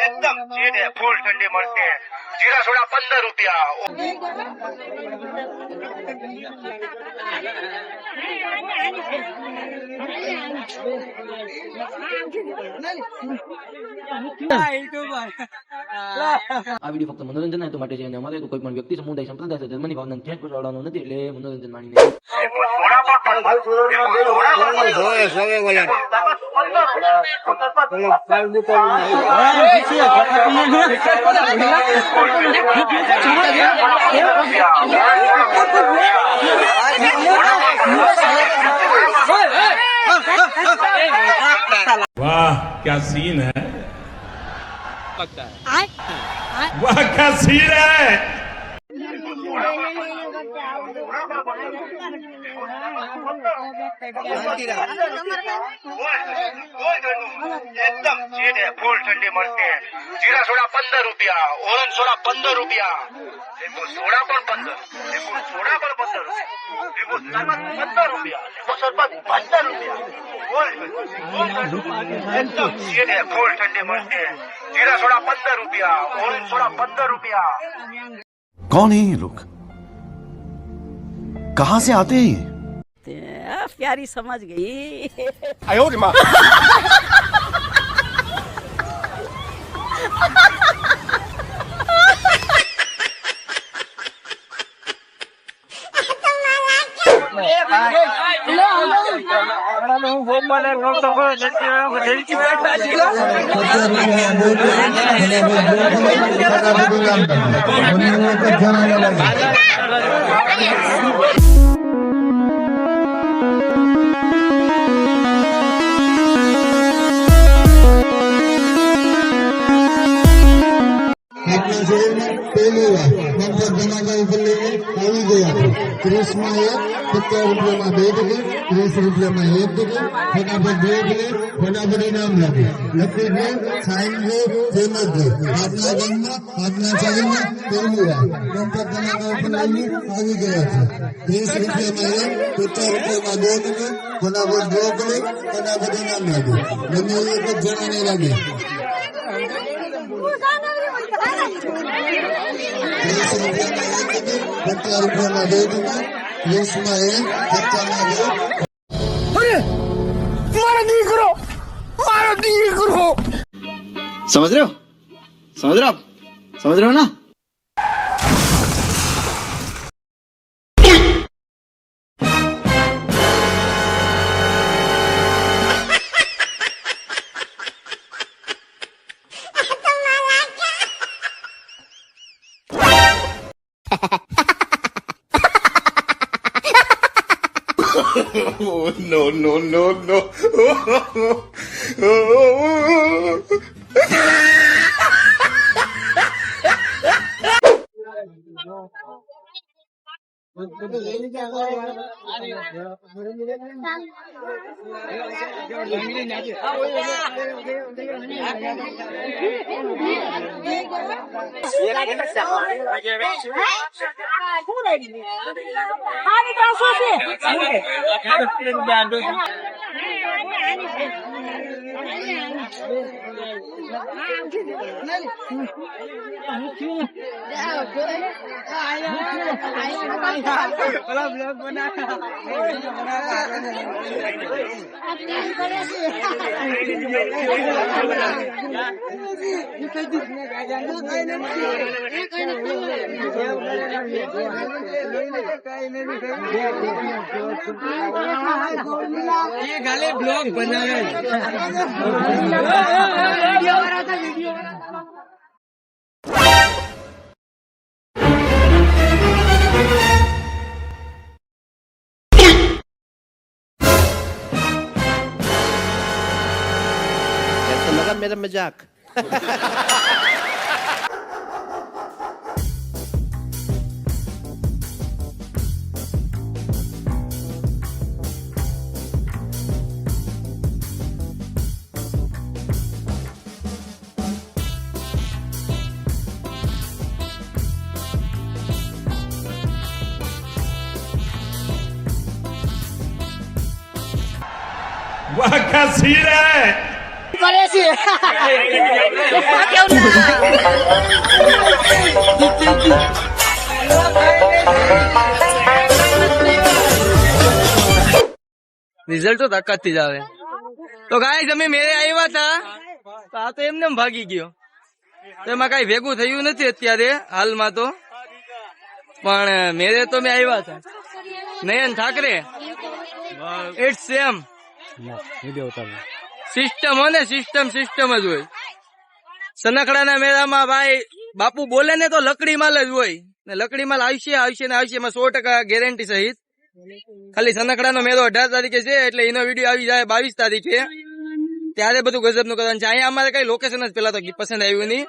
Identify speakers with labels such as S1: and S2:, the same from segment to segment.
S1: एकदम चीट है, फूल ठंडी મળશે जीरा सोडा 15 रुपया।
S2: આ વિડિયો ફક્ત મનોરંજન હેતુ માટે છે અને અમારે કોઈ પણ વ્યક્તિ સમુદાય સંપ્રદાય ધર્મની ભાવનાને ઠેસ પહોંચાડવાનો નથી, એટલે મનોરંજન માણીને
S3: वाह क्या सीन है, वाह क्या सीन है।
S1: एकदम चीट है, फूल ठंडी મળશે जीरा सोडा 15 रुपया, ઓરેન્જ સોડા 15 रुपया, લીંબુ સોડા પણ 15, લીંબુ સોડા પણ 15, લીંબુ શરબત 15 रुपया, લીંबू शरबत 15 रुपया। एकदम चीट है, फूल ठंडी મળશે जीरा सोडा 15 रुपया, ઓરેન્જ સોડા 15 रुपया।
S4: कौन है ये लोग, कहां से आते हैं?
S5: प्यारी समझ गई।
S1: आयो रे मां।
S6: पहली बार नंबर बनाकर ऊपर लेके આવી ગયા છે। 30 માં 1, 50 રૂપિયામાં 2 ટિકિટ, 30 રૂપિયામાં 1 ટિકિટ, ફટાફટ 2 ટિકિટ, ફટાફટ ઇનામ લખે લખી સાઈન છે ફેમસ છે આપના ગામમાં આપના શહેરમાં પહેલી વાર નંબર બનાकर ऊपर લેકે આવી ગયા છે। 30 રૂપિયામાં 1, 50 રૂપિયામાં 2 ટિકિટ, ફટાફટ 2 ટિકિટ, ફટાફટ ઇનામ લખે બંને એક જ જણાને લાગે। 50 રૂપિયામાં 2 ટિકિટ, 20 માં 1, 50 માં 2।
S4: अरे मारा दीकरो समझ रहे हो, समझ रहे हो आप, समझ रहे हो ना।
S3: Oh, no, no, no, no.
S7: ये गाले ब्लॉग बना रहे
S8: लगा मेरा मजाक।
S7: રિઝલ્ટ તો તાકાત થી જ આવે. તો ગાઈસ અમે મેરે આવ્યા હતા તો આ તો એમને ભાગી ગયો. તો એમાં કઈ ભેગું થયું નથી અત્યારે હાલમાં તો, પણ મેરે તો મેં આવ્યા હતા. નયન ઠાકરે ઇટ્સ સેમ સિસ્ટમ હો ને, સિસ્ટમ જ હોય. સનખડાના મેળામાં ભાઈ બાપુ બોલે ને તો લકડી માલ જ હોય ને, લકડી માલ આવશે ને આવશે, એમાં 100% ગેરંટી સહિત. ખાલી સનખડાનો મેળો 18 તારીખે છે, એટલે એનો વિડીયો આવી જાય 22 તારીખે, ત્યારે બધું ગજબ નું કરવાનું છે. અહીંયા અમારે કઈ લોકેશન જ પેલા તો પસંદ આવ્યું નહીં,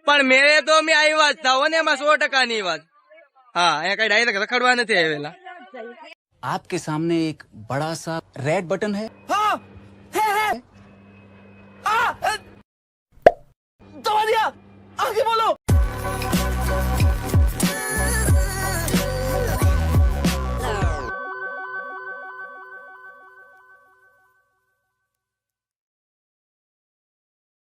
S7: પણ મેરે તો અમે આવ્યા જ થાવ ને, એમાં 100% ની વાત. હા, અહીંયા કઈ ડાયરેક્ટ રખડવા નથી આવેલા.
S9: आपके सामने एक बड़ा सा रेड बटन है. दबा दिया, आगे बोलो.